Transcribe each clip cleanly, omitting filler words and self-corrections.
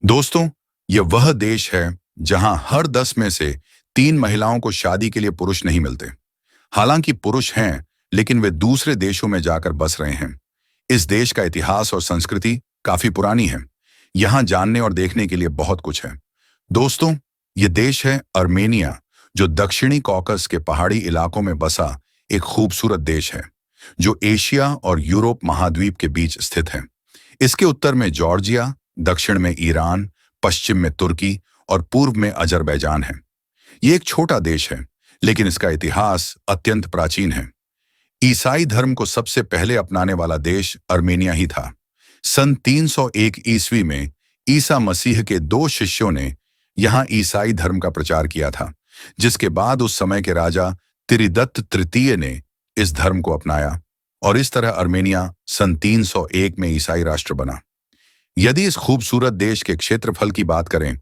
दोस्तों, यह वह देश है जहां हर 10 में से 3 महिलाओं को शादी के लिए पुरुष नहीं मिलते। हालांकि पुरुष हैं, लेकिन वे दूसरे देशों में जाकर बस रहे हैं। इस देश का इतिहास और संस्कृति काफी पुरानी है। यहां जानने और देखने के लिए बहुत कुछ है। दोस्तों, ये देश है अर्मेनिया, जो दक्षिणी कॉकस के पहाड़ी इलाकों में बसा एक खूबसूरत देश है, जो एशिया और यूरोप महाद्वीप के बीच स्थित है। इसके उत्तर में जॉर्जिया, दक्षिण में ईरान, पश्चिम में तुर्की और पूर्व में अजरबैजान है। ये एक छोटा देश है, लेकिन इसका इतिहास अत्यंत प्राचीन है। ईसाई धर्म को सबसे पहले अपनाने वाला देश अर्मेनिया ही था। सन 301 ईस्वी में ईसा मसीह के 2 शिष्यों ने यहाँ ईसाई धर्म का प्रचार किया था, जिसके बाद उस समय के राजा त्रिदत्त तृतीय ने इस धर्म को अपनाया और इस तरह अर्मेनिया सन 301 में ईसाई राष्ट्र बना। यदि इस खूबसूरत देश के क्षेत्रफल की बात करें,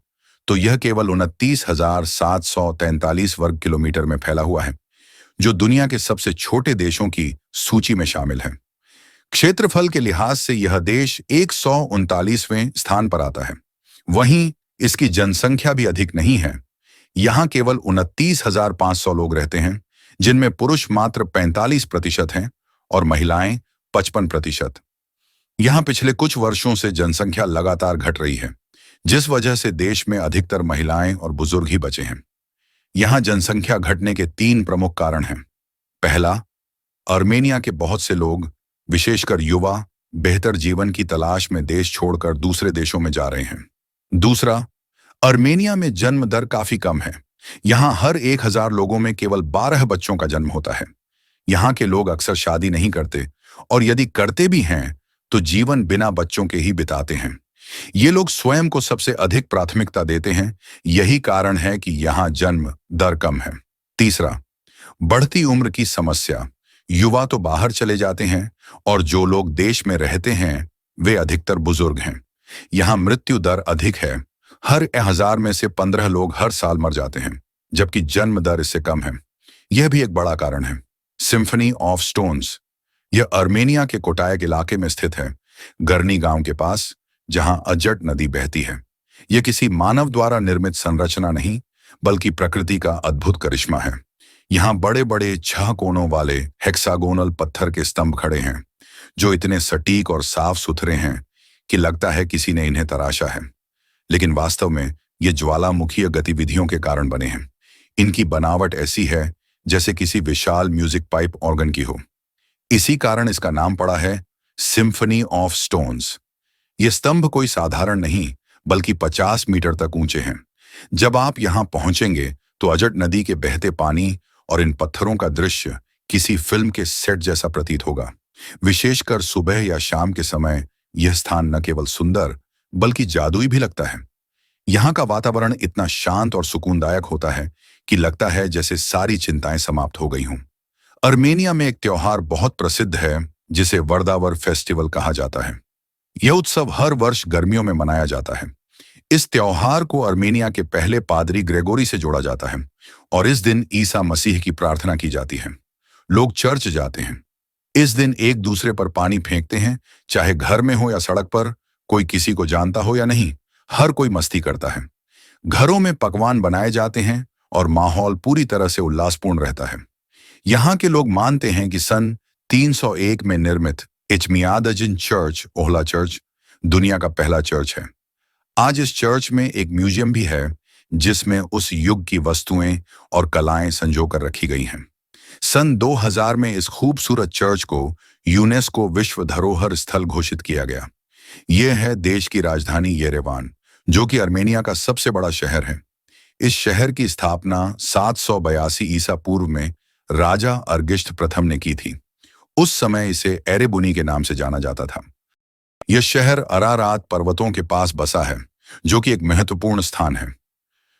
तो यह केवल 29,743 वर्ग किलोमीटर में फैला हुआ है, जो दुनिया के सबसे छोटे देशों की सूची में शामिल है। क्षेत्रफल के लिहाज से यह देश 139वें स्थान पर आता है। वहीं इसकी जनसंख्या भी अधिक नहीं है। यहाँ केवल 29,500 लोग रहते हैं, जिनमें पुरुष मात्र 45% हैं और महिलाएं 55%। यहाँ पिछले कुछ वर्षों से जनसंख्या लगातार घट रही है, जिस वजह से देश में अधिकतर महिलाएं और बुजुर्ग ही बचे हैं। यहाँ जनसंख्या घटने के 3 प्रमुख कारण हैं। पहला, अर्मेनिया के बहुत से लोग, विशेषकर युवा, बेहतर जीवन की तलाश में देश छोड़कर दूसरे देशों में जा रहे हैं। दूसरा, अर्मेनिया में जन्म दर काफी कम है। यहाँ हर 1,000 लोगों में केवल 12 बच्चों का जन्म होता है। यहाँ के लोग अक्सर शादी नहीं करते, और यदि करते भी हैं तो जीवन बिना बच्चों के ही बिताते हैं। ये लोग स्वयं को सबसे अधिक प्राथमिकता देते हैं। यही कारण है कि यहाँ जन्म दर कम है। तीसरा, बढ़ती उम्र की समस्या। युवा तो बाहर चले जाते हैं, और जो लोग देश में रहते हैं वे अधिकतर बुजुर्ग हैं। यहाँ मृत्यु दर अधिक है। हर 1,000 में से 15 लोग हर साल मर जाते हैं, जबकि जन्म दर इससे कम है। यह भी एक बड़ा कारण है। Symphony of stones. यह अर्मेनिया के कोटायक इलाके में स्थित है, गर्नी गांव के पास, जहां अजट नदी बहती है। यह किसी मानव द्वारा निर्मित संरचना नहीं, बल्कि प्रकृति का अद्भुत करिश्मा है। यहाँ बड़े बड़े 6 कोनों वाले हेक्सागोनल पत्थर के स्तंभ खड़े हैं, जो इतने सटीक और साफ सुथरे हैं कि लगता है किसी ने इन्हें तराशा है। लेकिन वास्तव में ये ज्वालामुखीय गतिविधियों के कारण बने हैं। इनकी बनावट ऐसी है जैसे किसी विशाल म्यूजिक पाइप ऑर्गन की हो। इसी कारण इसका नाम पड़ा है सिम्फनी ऑफ स्टोन्स। ये स्तंभ कोई साधारण नहीं, बल्कि 50 मीटर तक ऊंचे हैं। जब आप यहां पहुंचेंगे तो अजट नदी के बहते पानी और इन पत्थरों का दृश्य किसी फिल्म के सेट जैसा प्रतीत होगा। विशेषकर सुबह या शाम के समय यह स्थान न केवल सुंदर, बल्कि जादुई भी लगता है। यहाँ का वातावरण इतना शांत और सुकूनदायक होता है कि लगता है जैसे सारी चिंताएं समाप्त हो गई हों। अर्मेनिया में एक त्योहार बहुत प्रसिद्ध है, जिसे वर्दावर फेस्टिवल कहा जाता है। यह उत्सव हर वर्ष गर्मियों में मनाया जाता है। इस त्योहार को अर्मेनिया के पहले पादरी ग्रेगोरी से जोड़ा जाता है, और इस दिन ईसा मसीह की प्रार्थना की जाती है। लोग चर्च जाते हैं। इस दिन एक दूसरे पर पानी फेंकते हैं, चाहे घर में हो या सड़क पर, कोई किसी को जानता हो या नहीं, हर कोई मस्ती करता है। घरों में पकवान बनाए जाते हैं और माहौल पूरी तरह से उल्लासपूर्ण रहता है। यहाँ के लोग मानते हैं कि सन 301 में निर्मित इचमियादजिन चर्च, ओहला चर्च, दुनिया का पहला चर्च है। आज इस चर्च में एक म्यूजियम भी है, जिसमें उस युग की वस्तुएं और कलाएं संजोकर रखी गई हैं। सन 2000 में इस खूबसूरत चर्च को यूनेस्को विश्व धरोहर स्थल घोषित किया गया। यह है देश की राजधानी येरेवान, जो कि अर्मेनिया का सबसे बड़ा शहर है। इस शहर की स्थापना 782 ईसा पूर्व में राजा अर्गिष्ट प्रथम ने की थी। उस समय इसे एरेबुनी के नाम से जाना जाता था। यह शहर अरारात पर्वतों के पास बसा है, जो कि एक महत्वपूर्ण स्थान है।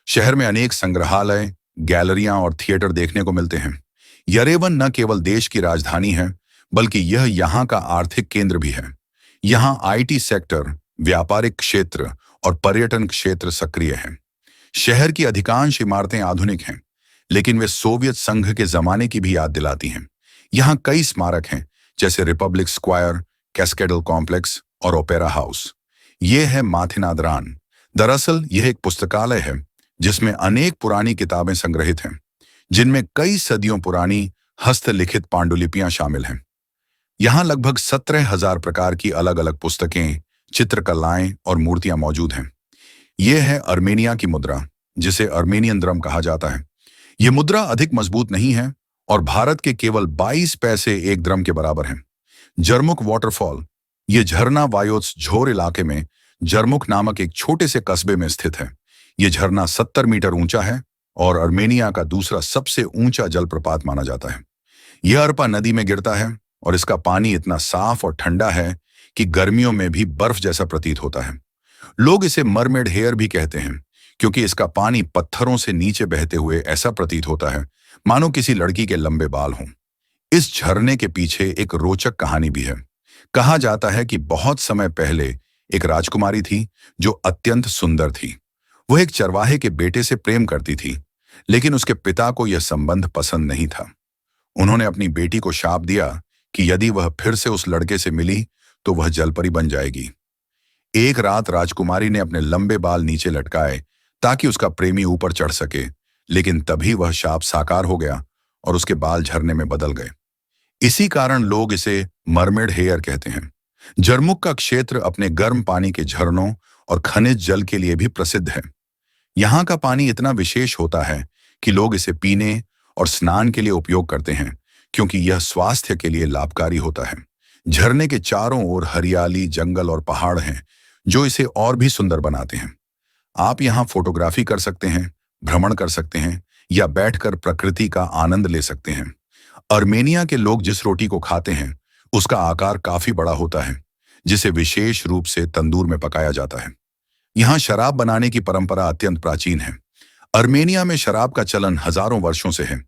शहर में अनेक संग्रहालय, गैलरियां और थिएटर देखने को मिलते हैं। येरेवन न केवल देश की राजधानी है, बल्कि यह यहाँ का आर्थिक केंद्र भी है। यहाँ आईटी सेक्टर, व्यापारिक क्षेत्र और पर्यटन क्षेत्र सक्रिय हैं। शहर की अधिकांश इमारतें आधुनिक हैं, लेकिन वे सोवियत संघ के जमाने की भी याद दिलाती हैं। यहाँ कई स्मारक हैं, जैसे रिपब्लिक स्क्वायर, कैस्केडल कॉम्प्लेक्स और ओपेरा हाउस। ये है माथिनादरान, दरअसल यह एक पुस्तकालय है जिसमें अनेक पुरानी किताबें संग्रहित हैं, जिनमें कई सदियों पुरानी हस्तलिखित पांडुलिपियां शामिल हैं। यहाँ लगभग 17,000 प्रकार की अलग अलग पुस्तकें, चित्रकलाएं और मूर्तियां मौजूद हैं। यह है अर्मेनिया की मुद्रा, जिसे अर्मेनियन द्रम कहा जाता है। यह मुद्रा अधिक मजबूत नहीं है और भारत के केवल 22 पैसे एक द्रम के बराबर है। जरमुक वाटरफॉल, यह झरना वायोत्स झोर इलाके में जरमुक नामक एक छोटे से कस्बे में स्थित है। यह झरना 70 मीटर ऊंचा है और अर्मेनिया का दूसरा सबसे ऊंचा जलप्रपात माना जाता है। यह अरपा नदी में गिरता है और इसका पानी इतना साफ और ठंडा है कि गर्मियों में भी बर्फ जैसा प्रतीत होता है। लोग इसे मरमेड हेयर भी कहते हैं, क्योंकि इसका पानी पत्थरों से नीचे बहते हुए ऐसा प्रतीत होता है मानो किसी लड़की के लंबे बाल हों। इस झरने के पीछे एक रोचक कहानी भी है। कहा जाता है कि बहुत समय पहले एक राजकुमारी थी जो अत्यंत सुंदर थी। वह एक चरवाहे के बेटे से प्रेम करती थी, लेकिन उसके पिता को यह संबंध पसंद नहीं था। उन्होंने अपनी बेटी को शाप दिया कि यदि वह फिर से उस लड़के से मिली तो वह जलपरी बन जाएगी। एक रात राजकुमारी ने अपने लंबे बाल नीचे लटकाए ताकि उसका प्रेमी ऊपर चढ़ सके, लेकिन तभी वह शाप साकार हो गया और उसके बाल झरने में बदल गए। इसी कारण लोग इसे मरमेड हेयर कहते हैं। जरमुक का क्षेत्र अपने गर्म पानी के झरनों और खनिज जल के लिए भी प्रसिद्ध है। यहाँ का पानी इतना विशेष होता है कि लोग इसे पीने और स्नान के लिए उपयोग करते हैं, क्योंकि यह स्वास्थ्य के लिए लाभकारी होता है। झरने के चारों ओर हरियाली, जंगल और पहाड़ हैं, जो इसे और भी सुंदर बनाते हैं। आप यहाँ फोटोग्राफी कर सकते हैं, भ्रमण कर सकते हैं या बैठकर प्रकृति का आनंद ले सकते हैं। अर्मेनिया के लोग जिस रोटी को खाते हैं उसका आकार काफी बड़ा होता है, जिसे विशेष रूप से तंदूर में पकाया जाता है। यहाँ शराब बनाने की परंपरा अत्यंत प्राचीन है। अर्मेनिया में शराब का चलन हजारों वर्षों से है।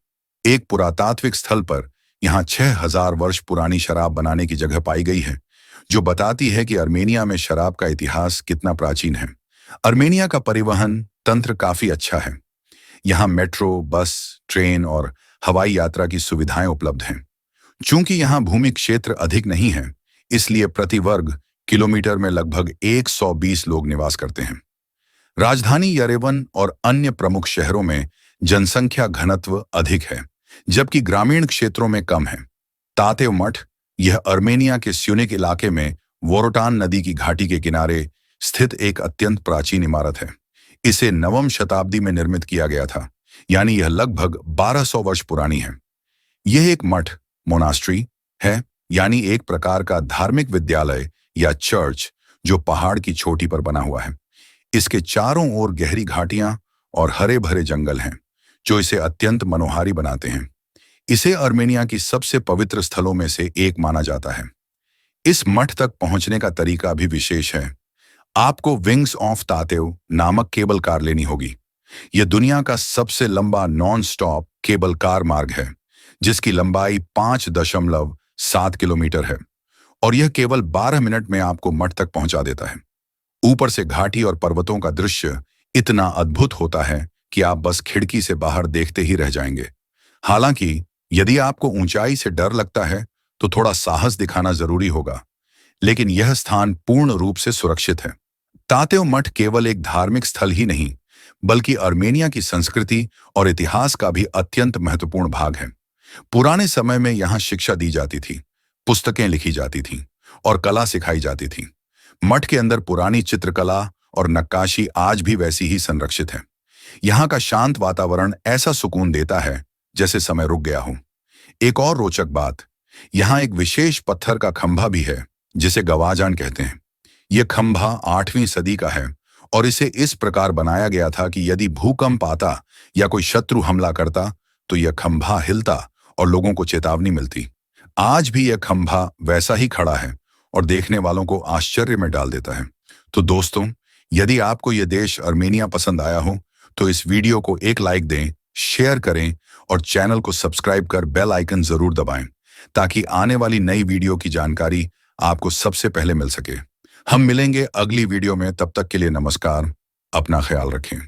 एक पुरातात्विक स्थल पर यहाँ 6,000 वर्ष पुरानी शराब बनाने की जगह पाई गई है, जो बताती है कि अर्मेनिया में शराब का इतिहास कितना प्राचीन है। अर्मेनिया का परिवहन तंत्र काफी अच्छा है। यहाँ मेट्रो, बस, ट्रेन और हवाई यात्रा की सुविधाएं उपलब्ध हैं। चूंकि यहाँ भूमि क्षेत्र अधिक नहीं है, इसलिए प्रति वर्ग किलोमीटर में लगभग 120 लोग निवास करते हैं। राजधानी यरेवन और अन्य प्रमुख शहरों में जनसंख्या घनत्व अधिक है, जबकि ग्रामीण क्षेत्रों में कम है। तातेव मठ, यह अर्मेनिया के स्यूनिक इलाके में वोरोटान नदी की घाटी के किनारे स्थित एक अत्यंत प्राचीन इमारत है। इसे 9वीं शताब्दी में निर्मित किया गया था, यानी यह लगभग 1200 वर्ष पुरानी है। यह एक मठ, मोनास्ट्री है, यानी एक प्रकार का धार्मिक विद्यालय या चर्च, जो पहाड़ की चोटी पर बना हुआ है। इसके चारों ओर गहरी घाटियां और हरे भरे जंगल हैं, जो इसे अत्यंत मनोहारी बनाते हैं। इसे अर्मेनिया की सबसे पवित्र स्थलों में से एक माना जाता है। इस मठ तक पहुंचने का तरीका भी विशेष है। आपको विंग्स ऑफ तातेव नामक केबल कार लेनी होगी। यह दुनिया का सबसे लंबा नॉन स्टॉप केबल कार मार्ग है, जिसकी लंबाई 5.7 किलोमीटर है और यह केवल 12 मिनट में आपको मठ तक पहुंचा देता है। ऊपर से घाटी और पर्वतों का दृश्य इतना अद्भुत होता है कि आप बस खिड़की से बाहर देखते ही रह जाएंगे। हालांकि यदि आपको ऊंचाई से डर लगता है तो थोड़ा साहस दिखाना जरूरी होगा, लेकिन यह स्थान पूर्ण रूप से सुरक्षित है। तातेव मठ केवल एक धार्मिक स्थल ही नहीं, बल्कि अर्मेनिया की संस्कृति और इतिहास का भी अत्यंत महत्वपूर्ण भाग है। पुराने समय में यहाँ शिक्षा दी जाती थी, पुस्तकें लिखी जाती थीं और कला सिखाई जाती थी। मठ के अंदर पुरानी चित्रकला और नक्काशी आज भी वैसी ही संरक्षित है। यहाँ का शांत वातावरण ऐसा सुकून देता है जैसे समय रुक गया हो। एक और रोचक बात, यहाँ एक विशेष पत्थर का खंभा भी है, जिसे गवाजान कहते हैं। यह खंभा 8वीं सदी का है और इसे इस प्रकार बनाया गया था कि यदि भूकंप आता या कोई शत्रु हमला करता तो यह खंभा हिलता और लोगों को चेतावनी मिलती। आज भी यह खंभा वैसा ही खड़ा है और देखने वालों को आश्चर्य में डाल देता है। तो दोस्तों, यदि आपको यह देश अर्मेनिया पसंद आया हो तो इस वीडियो को एक लाइक दें, शेयर करें और चैनल को सब्सक्राइब कर बेल आइकन जरूर दबाएं, ताकि आने वाली नई वीडियो की जानकारी आपको सबसे पहले मिल सके। हम मिलेंगे अगली वीडियो में, तब तक के लिए नमस्कार, अपना ख्याल रखें।